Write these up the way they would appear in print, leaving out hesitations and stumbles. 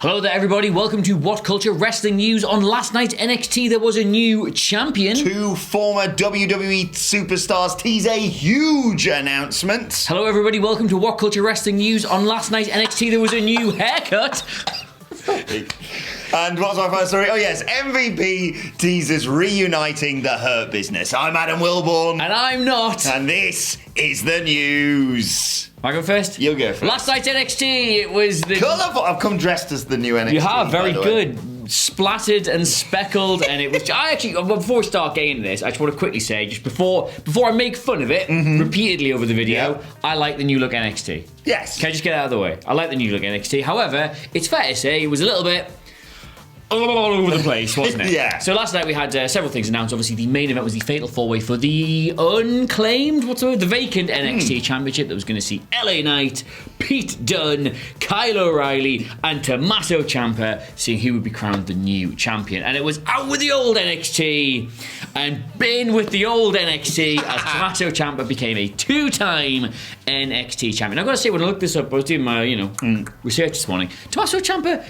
Hello there everybody, welcome to WhatCulture Wrestling News. On last night's NXT there was a new champion. Two former WWE superstars tease a huge announcement. Hello everybody, welcome to WhatCulture Wrestling News. On last night's NXT there was a new haircut. And what's my first story? Oh yes, MVP teases reuniting the Hurt Business. I'm Adam Wilborn. And I'm not. And this is the news. I go first? You'll go first. Last night's NXT, it was the... Colourful. I've come dressed as the new NXT. You have, very good. Splattered and speckled, and it was... I actually, before we start getting into this, I just want to quickly say, just before I make fun of it repeatedly over the video, I like the new look NXT. Yes. Can I just get it out of the way? I like the new look NXT. However, it's fair to say it was a little bit... all over the place, wasn't it? Yeah. So last night we had several things announced. Obviously, the main event was the Fatal 4-Way for the unclaimed, the vacant NXT Championship that was going to see LA Knight, Pete Dunne, Kyle O'Reilly, and Tommaso Ciampa seeing who would be crowned the new champion. And it was out with the old NXT and bin with the old NXT as Tommaso Ciampa became a two-time NXT champion. I've got to say, when I looked this up, I was doing my research this morning. Tommaso Ciampa,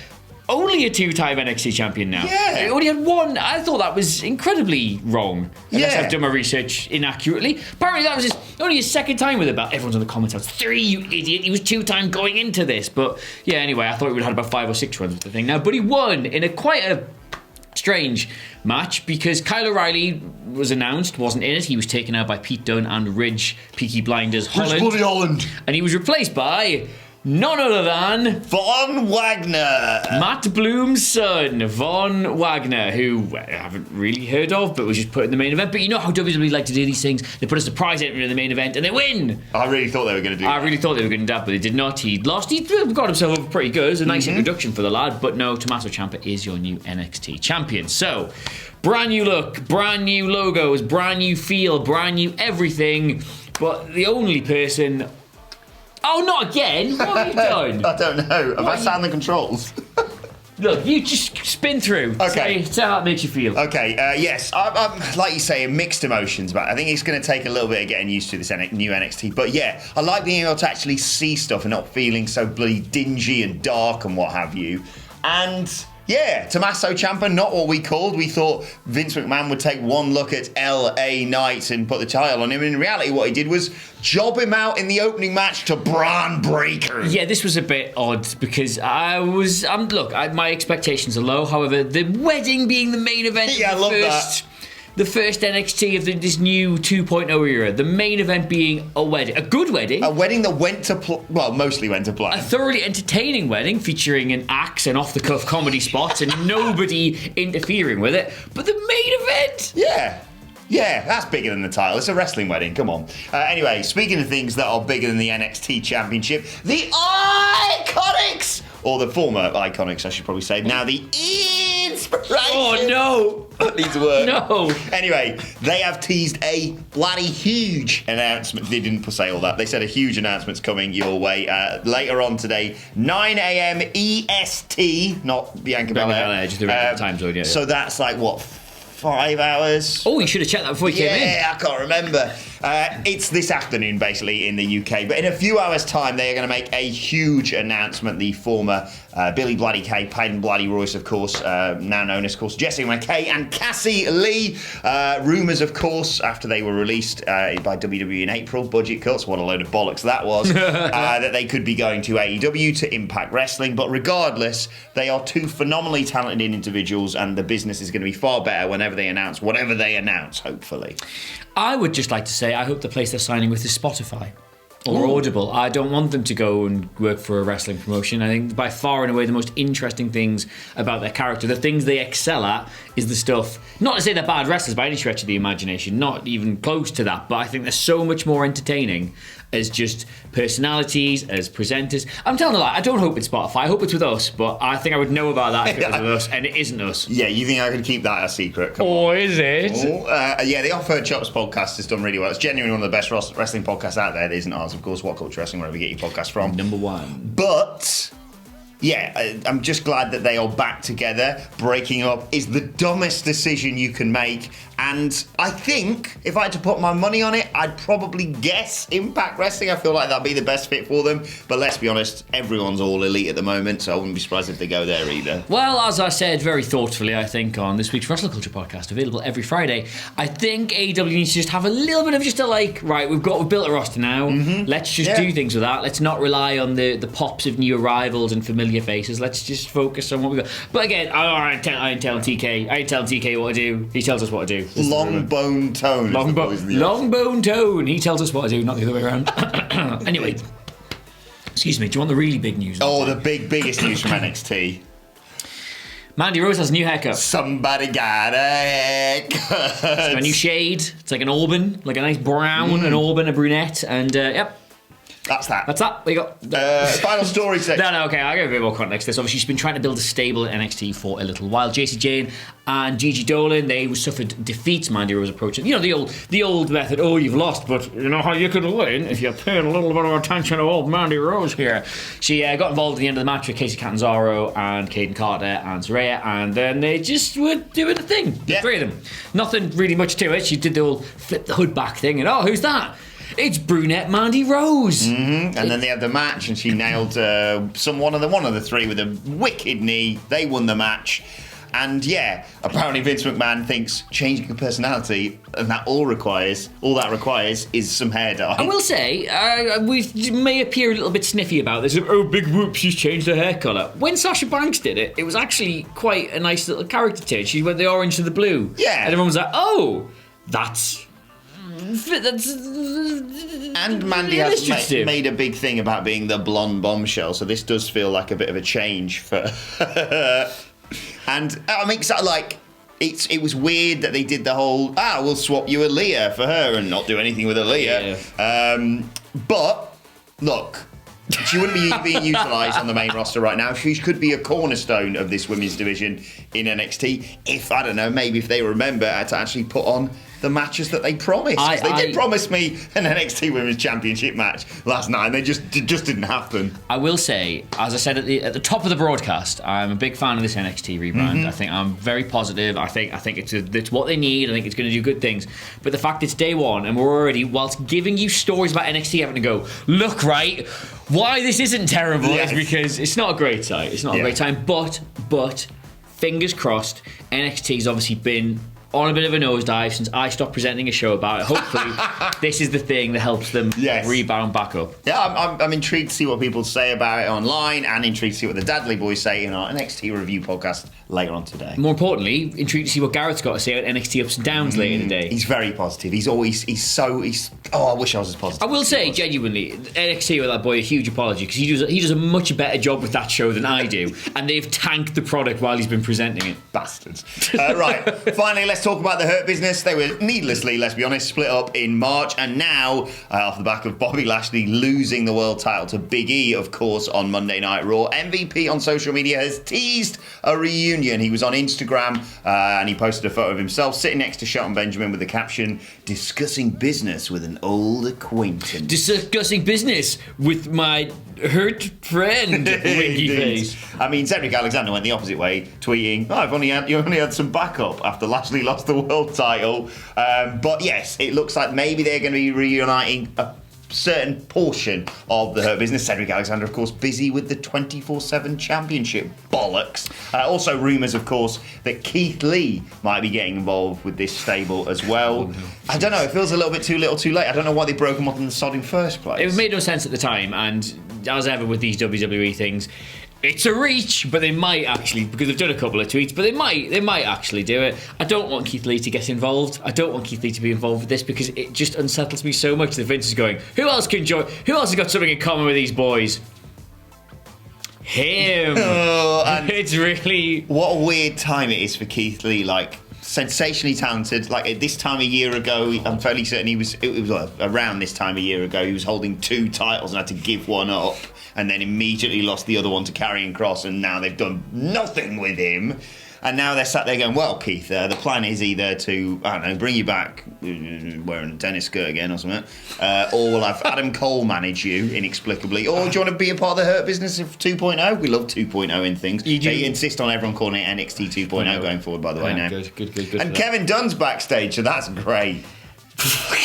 only a two-time NXT champion now. Yeah. He only had one. I thought that was incredibly wrong. Unless I've done my research inaccurately. Apparently that was only his second time with it. But everyone's in the comments, "That's 3, you idiot. He was two-time going into this." But yeah, anyway, I thought he would have had about 5 or 6 runs with the thing now. But he won in quite a strange match because Kyle O'Reilly was announced, wasn't in it. He was taken out by Pete Dunne and Ridge Peaky Blinders Holland. And he was replaced by... none other than Von Wagner. Matt Bloom's son, Von Wagner, who I haven't really heard of, but was just put in the main event. But you know how WWE like to do these things. They put a surprise entrant in the main event and they win. I really thought they were going to do that. I really thought they were going to do that, but they did not. He lost. He got himself over pretty good. It was a nice introduction for the lad. But no, Tommaso Ciampa is your new NXT champion. So, brand new look, brand new logos, brand new feel, brand new everything. But the only person... Oh, not again! What have you done? I don't know. Have I found the controls? Look, you just spin through. Okay. Say how it makes you feel. Okay, yes. I'm, like you say, mixed emotions, but I think it's going to take a little bit of getting used to this new NXT. But yeah, I like being able to actually see stuff and not feeling so bloody dingy and dark and what have you. And... yeah, Tommaso Ciampa, not what we called. We thought Vince McMahon would take one look at LA Knight and put the title on him. In reality, what he did was job him out in the opening match to Braun Breaker. Yeah, this was a bit odd because my expectations are low. However, the wedding being the main event, I love that. The first NXT of this new 2.0 era, the main event being a wedding, a good wedding. A wedding that went to mostly went to plan. A thoroughly entertaining wedding featuring an axe and off-the-cuff comedy spots and nobody interfering with it. But the main event... Yeah, that's bigger than the title. It's a wrestling wedding, come on. Anyway, speaking of things that are bigger than the NXT Championship, the Iconics! Or the former Iconics, I should probably say. Now the Inspiration. Oh, no. That needs to work. No. Anyway, they have teased a bloody huge announcement. They didn't say all that. They said a huge announcement's coming your way later on today, 9 a.m. EST, not Bianca Belair. Just the regular time zone, yeah. So that's like, what, 5 hours? Oh, you should have checked that before you came in. Yeah, I can't remember. It's this afternoon, basically, in the UK. But in a few hours' time, they are going to make a huge announcement. The former Billy Bloody Kay, Peyton Bloody Royce, of course, now known as, of course, Jessica McKay and Cassie Lee. Rumours, of course, after they were released by WWE in April, budget cuts, what a load of bollocks that was, that they could be going to AEW, to Impact Wrestling. But regardless, they are two phenomenally talented individuals, and the business is going to be far better whenever they announce whatever they announce, hopefully. I would just like to say I hope the place they're signing with is Spotify or Audible. I don't want them to go and work for a wrestling promotion. I think by far and away the most interesting things about their character, the things they excel at, is the stuff, not to say they're bad wrestlers by any stretch of the imagination, not even close to that, but I think they're so much more entertaining as just personalities, as presenters. I'm telling a lie, I don't hope it's Spotify, I hope it's with us, but I think I would know about that if it was with us, and it isn't us. Yeah, you think I can keep that a secret? Come on. Is it? Yeah, the Off Her Chops podcast has done really well. It's genuinely one of the best wrestling podcasts out there. It isn't ours, of course, WhatCulture Wrestling, wherever you get your podcast from. Number 1. But I'm just glad that they are back together. Breaking up is the dumbest decision you can make. And I think if I had to put my money on it, I'd probably guess Impact Wrestling. I feel like that'd be the best fit for them. But let's be honest, everyone's all elite at the moment, so I wouldn't be surprised if they go there either. Well, as I said very thoughtfully, I think, on this week's WhatCulture podcast, available every Friday, I think AEW needs to just have a little bit of just a right, we've built a roster now. Let's just do things with that. Let's not rely on the pops of new arrivals and familiar faces. Let's just focus on what we've got. But again, I ain't telling TK what to do. He tells us what to do. Long bone tone. Long bone tone. He tells us what to do, not the other way around. Anyway, excuse me. Do you want the really big news? Oh, the biggest news from NXT. Mandy Rose has a new haircut. Somebody got a haircut. It's got a new shade. It's like an auburn, like a nice brown, an auburn, a brunette, and yep. That's that. What you got? Final story section. No, okay, I'll give a bit more context to this. Obviously, she's been trying to build a stable at NXT for a little while. JC Jane and Gigi Dolan, they suffered defeats. Mandy Rose approaching. You know, the old method, oh, you've lost, but you know how you could win if you paid a little bit of attention to old Mandy Rose here. She got involved at the end of the match with Casey Catanzaro and Caden Carter and Saraya, and then they just were doing the thing. The three of them. Nothing really much to it. She did the old flip the hood back thing, and oh, who's that? It's brunette Mandy Rose. And then they had the match, and she nailed one of the three with a wicked knee. They won the match. And apparently Vince McMahon thinks changing her personality, and all that requires is some hair dye. I will say, we may appear a little bit sniffy about this. Oh, big whoop, she's changed her hair colour. When Sasha Banks did it, it was actually quite a nice little character change. She went the orange to the blue. Yeah. And everyone was like, oh, that's... And Mandy has made a big thing about being the blonde bombshell, so this does feel like a bit of a change for her. And I mean, it was weird that they did the whole, we'll swap you Aaliyah for her and not do anything with Aaliyah. Yeah. But, look, she wouldn't be being utilised on the main roster right now. She could be a cornerstone of this women's division in NXT if, I don't know, maybe if they remember to actually put on the matches that they promised. They did promise me an NXT Women's Championship match last night, and they just didn't happen. I will say, as I said at the top of the broadcast, I'm a big fan of this NXT rebrand. I think I'm very positive. I think it's what they need. I think it's going to do good things. But the fact it's day one, and we're already, whilst giving you stories about NXT, having to go, look, right, why this isn't terrible is because it's not a great site. It's not a great time. But fingers crossed, NXT's obviously been on a bit of a nosedive since I stopped presenting a show about it. Hopefully, this is the thing that helps them rebound back up. Yeah, I'm intrigued to see what people say about it online, and intrigued to see what the Dudley Boys say in our NXT review podcast later on today. More importantly, intrigued to see what Garrett's got to say about NXT ups and downs later today. He's very positive. I wish I was as positive. I will say, genuinely, NXT with that boy a huge apology, because he does a much better job with that show than I do, and they've tanked the product while he's been presenting it. Bastards. Right, finally, let's talk about the Hurt Business. They were needlessly, let's be honest, split up in March, and now, off the back of Bobby Lashley losing the world title to Big E, of course, on Monday Night Raw, MVP on social media has teased a reunion. He was on Instagram and he posted a photo of himself sitting next to Shelton Benjamin with the caption, "Discussing business with an old acquaintance." Discussing business with my hurt friend, winky face. I mean, Cedric Alexander went the opposite way, tweeting, you only had some backup after Lashley lost the world title. But yes, it looks like maybe they're going to be reuniting a certain portion of the Hurt Business. Cedric Alexander, of course, busy with the 24/7 championship bollocks. Also, rumours, of course, that Keith Lee might be getting involved with this stable as well. I don't know, it feels a little bit too little too late. I don't know why they broke them up in the sod in first place. It made no sense at the time, and as ever with these WWE things, it's a reach, but they might actually, because they've done a couple of tweets, but they might actually do it. I don't want Keith Lee to get involved. I don't want Keith Lee to be involved with this, because it just unsettles me so much that Vince is going, who else can join? Who else has got something in common with these boys? Him. And it's really... What a weird time it is for Keith Lee, sensationally talented. At this time a year ago, I'm fairly certain it was around this time a year ago, he was holding 2 titles and had to give one up, and then immediately lost the other one to Karrion Kross, and now they've done nothing with him. And now they're sat there going, well, Keith, the plan is either to, I don't know, bring you back wearing a tennis skirt again or something, or we'll have Adam Cole manage you inexplicably, or do you want to be a part of the Hurt Business of 2.0? We love 2.0 in things. They insist on everyone calling it NXT 2.0 going forward, by the way, now. Good. And Kevin Dunn's backstage, so that's great.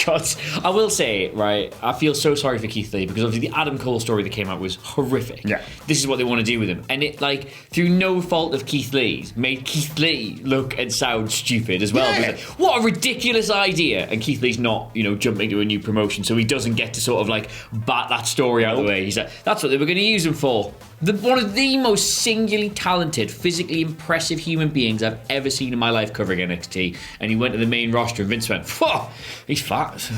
God, I will say, right, I feel so sorry for Keith Lee because obviously the Adam Cole story that came out was horrific. Yeah. This is what they want to do with him. And it, like, through no fault of Keith Lee's, made Keith Lee look and sound stupid as well. Yeah. Like, what a ridiculous idea. And Keith Lee's not, jumping to a new promotion, so he doesn't get to sort of, like, bat that story out of the way. He's like, that's what they were going to use him for. One of the most singularly talented, physically impressive human beings I've ever seen in my life covering NXT. And he went to the main roster and Vince went, whoa, he's fat.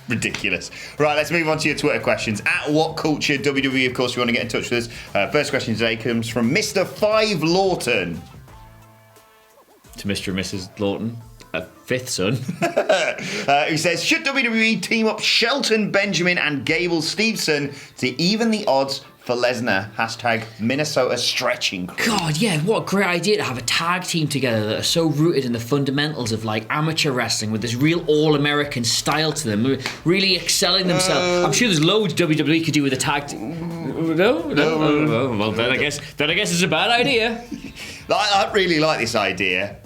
Ridiculous. Right, let's move on to your Twitter questions. At WhatCulture WWE, of course, if you want to get in touch with us. First question today comes from Mr. 5 Lawton. To Mr. and Mrs. Lawton. A fifth son. Who says, should WWE team up Shelton Benjamin and Gable Steveson to even the odds for Lesnar? Hashtag Minnesota stretching crew. God, yeah, what a great idea to have a tag team together that are so rooted in the fundamentals of like amateur wrestling with this real all-American style to them, really excelling themselves. I'm sure there's loads WWE could do with a tag team. No. Well, then I guess it's a bad idea. I really like this idea,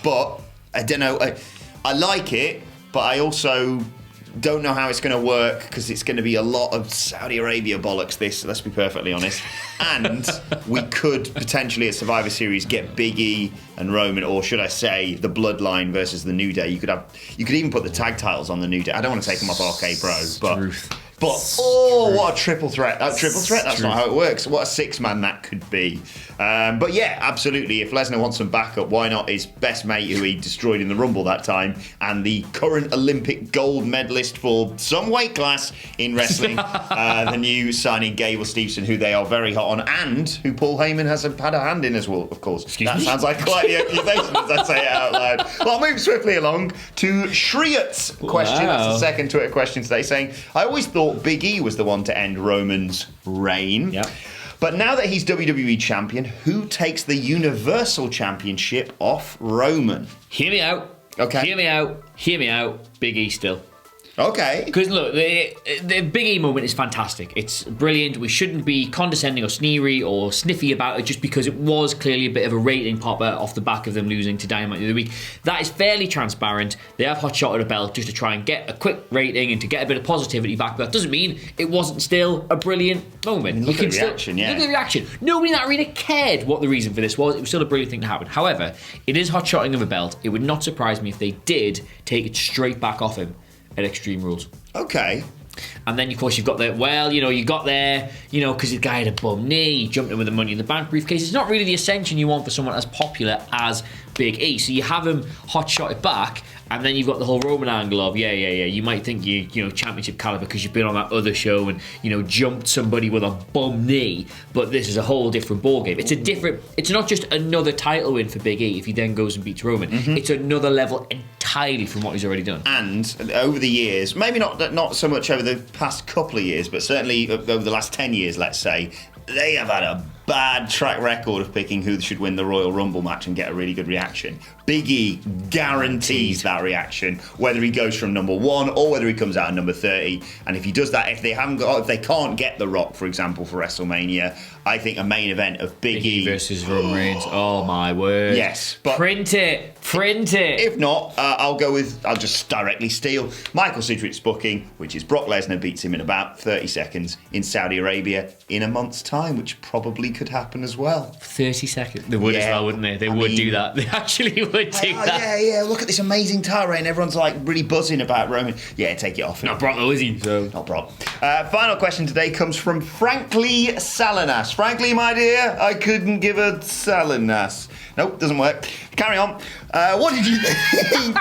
but I don't know. I like it, but I also don't know how it's going to work because it's going to be a lot of Saudi Arabia bollocks, this, let's be perfectly honest. And we could potentially at Survivor Series get Big E and Roman, or should I say the Bloodline versus the New Day. You could even put the tag titles on the New Day. I don't want to take them off RK Bro, but what a triple threat. Triple threat, that's not how it works. What a 6-man that could be. But yeah, absolutely. If Lesnar wants some backup, why not his best mate who he destroyed in the Rumble that time and the current Olympic gold medalist for some weight class in wrestling, the new signing Gable Steveson, who they are very hot on, and who Paul Heyman has had a hand in as well, of course. Excuse me? Sounds like quite the accusation as I say it out loud. Well, I'll move swiftly along to Shriot's question. Wow. That's the second Twitter question today, saying, I always thought Big E was the one to end Roman's reign. Yep. But now that he's WWE champion, who takes the Universal Championship off Roman? Hear me out. Okay. Hear me out. Big E still. Okay. Because look, the Big E moment is fantastic. It's brilliant. We shouldn't be condescending or sneery or sniffy about it just because it was clearly a bit of a rating popper off the back of them losing to Dynamite the other week. That is fairly transparent. They have hot shot at a belt just to try and get a quick rating and to get a bit of positivity back. But that doesn't mean it wasn't still a brilliant moment. Look at the reaction, yeah. Look at the reaction. Nobody in that arena cared what the reason for this was. It was still a brilliant thing to happen. However, it is hot shotting of a belt. It would not surprise me if they did take it straight back off him at Extreme Rules. Okay. And then, of course, you've got you got there, because the guy had a bum knee, he jumped in with the Money in the Bank briefcase. It's not really the ascension you want for someone as popular as Big E. So you have him hot-shot it back, and then you've got the whole Roman angle of, you might think you championship caliber because you've been on that other show and, jumped somebody with a bum knee, but this is a whole different ballgame. It's not just another title win for Big E if he then goes and beats Roman. Mm-hmm. It's another level entirely from what he's already done. And over the years, maybe not so much over the past couple of years, but certainly over the last 10 years, let's say, they have had a bad track record of picking who should win the Royal Rumble match and get a really good reaction. Big E guarantees that reaction, whether he goes from number 1 or whether he comes out at number 30. And if he does that, if they can't get The Rock, for example, for WrestleMania, I think a main event of Big E versus Roman Reigns. Oh my word! Yes, but print it. If not, I'll just directly steal Michael Sidgwick's booking, which is Brock Lesnar beats him in about 30 seconds in Saudi Arabia in a month's time, which probably could happen as well. 30 seconds. They would as well, wouldn't they? They would do that. They actually would do that. Yeah. Look at this amazing title reign. Everyone's like really buzzing about Roman. Yeah, take it off him. Not Brock though, is he? So. Not Brock. Final question today comes from Frankly Salinas. Frankly, my dear, I couldn't give a Salinas. Nope, doesn't work. Carry on. What did you think?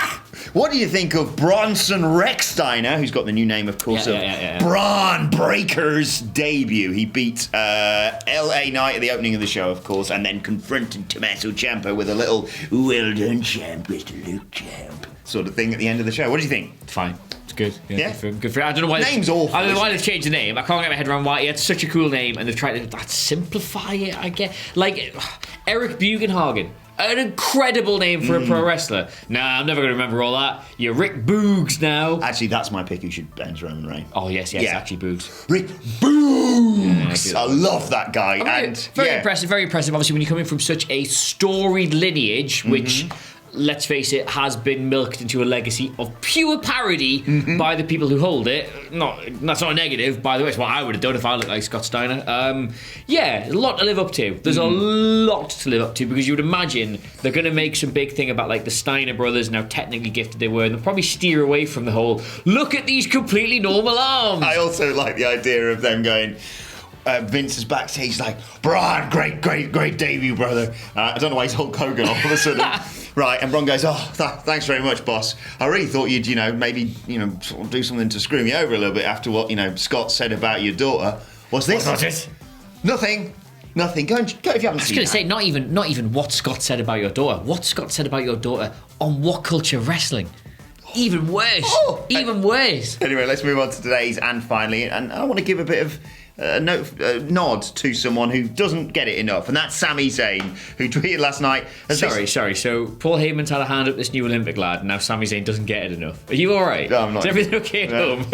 What do you think of Bronson Rechsteiner, who's got the new name, of course, Braun Breaker's debut? He beat LA Knight at the opening of the show, of course, and then confronted Tommaso Ciampa with a little "well done, champ, Mr. Luke Champ" sort of thing at the end of the show. What do you think? It's fine. It's good. Yeah? Good for him. I don't know why. Name's awful. I don't know why they've changed the name. I can't get my head around why he had such a cool name and they've tried to simplify it, I guess. Like, Eric Bugenhagen. An incredible name for a pro wrestler. Nah, I'm never going to remember all that. You're Rick Boogs now. Actually, that's my pick who should enter Roman Reigns. Oh, yes, actually Boogs. Rick Boogs! I love that guy. Very impressive, very impressive. Obviously, when you're coming from such a storied lineage, which, let's face it, has been milked into a legacy of pure parody by the people who hold it. That's not a negative, by the way. It's what I would have done if I looked like Scott Steiner. There's a lot to live up to. There's a lot to live up to, because you would imagine they're going to make some big thing about like the Steiner brothers and how technically gifted they were, and they'll probably steer away from the whole, look at these completely normal arms. I also like the idea of them going... Vince is backstage like, Braun, great debut, brother. I don't know why he's Hulk Hogan all of a sudden. Right, and Braun goes, thanks very much, boss. I really thought you'd, maybe, sort of do something to screw me over a little bit after what, Scott said about your daughter. What's this? What's it? Nothing. Go if you haven't seen it. I was going to say, not even what Scott said about your daughter. What Scott said about your daughter on WhatCulture Wrestling. Even worse. Even worse. Anyway, let's move on to today's and finally, and I want to give a bit of nod to someone who doesn't get it enough, and that's Sami Zayn, who tweeted last night. Sorry. So Paul Heyman's had a hand up this new Olympic lad, and now Sami Zayn doesn't get it enough. Are you all right? No, I'm not. Is everything okay at home?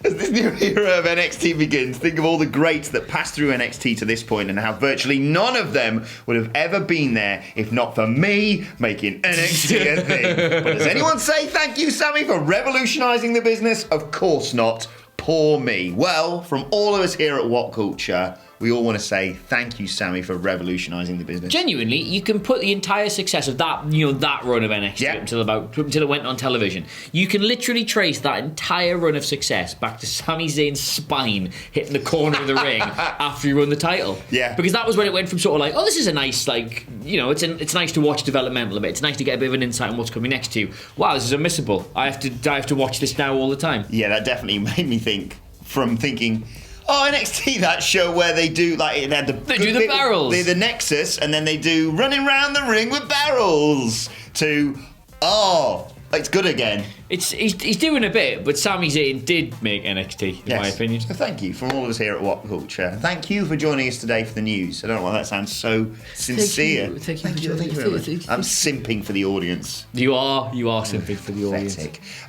As this new era of NXT begins, think of all the greats that passed through NXT to this point and how virtually none of them would have ever been there if not for me making NXT a thing. But does anyone say thank you, Sami, for revolutionising the business? Of course not. Poor me. Well, from all of us here at WhatCulture, we all want to say thank you, Sami, for revolutionising the business. Genuinely, you can put the entire success of that, that run of NXT until it went on television. You can literally trace that entire run of success back to Sami Zayn's spine hitting the corner of the ring after he won the title. Yeah. Because that was when it went from sort of like, this is a nice, it's nice to watch developmental a bit. It's nice to get a bit of an insight on what's coming next to. Wow, this is unmissable. I have to watch this now all the time. Yeah, that definitely made me think from thinking... NXT, that show where they do they do the barrels, the Nexus, and then they do running around the ring with barrels. It's good again. He's doing a bit, but Sami Zayn did make NXT, in my opinion. So thank you from all of us here at WhatCulture. Thank you for joining us today for the news. I don't know why that sounds so sincere. Thank you very much. I'm simping for the audience. You are simping for the audience.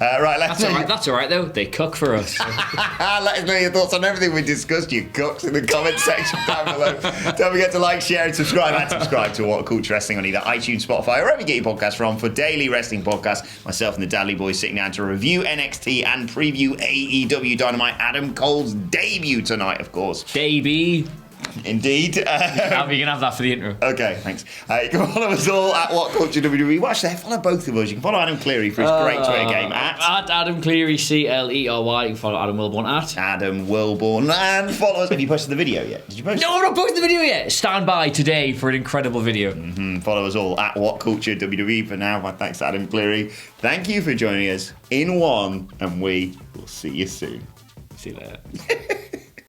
Right, that's all right though. They cook for us. Let us know your thoughts on everything we discussed, you cooks, in the comment section down below. Don't forget to like, share, and subscribe to WhatCulture Wrestling on either iTunes, Spotify, or wherever you get your podcasts from for daily wrestling podcasts. Myself and the Dudley Boys sitting down to review NXT and preview AEW Dynamite, Adam Cole's debut tonight, of course. Baby. Indeed. You can have that for the intro. Okay, thanks. You can follow us all at WhatCulture WWE. Watch there, follow both of us. You can follow Adam Cleary for his great Twitter game at Adam Cleary, CLERY. You can follow Adam Wilborn at Adam Wilborn. And follow us. Have you posted the video yet? Did you post it? No, I'm not posting the video yet. Stand by today for an incredible video. Follow us all at WhatCulture WWE. For now, my thanks to Adam Cleary. Thank you for joining us in one, and we will see you soon. See you later.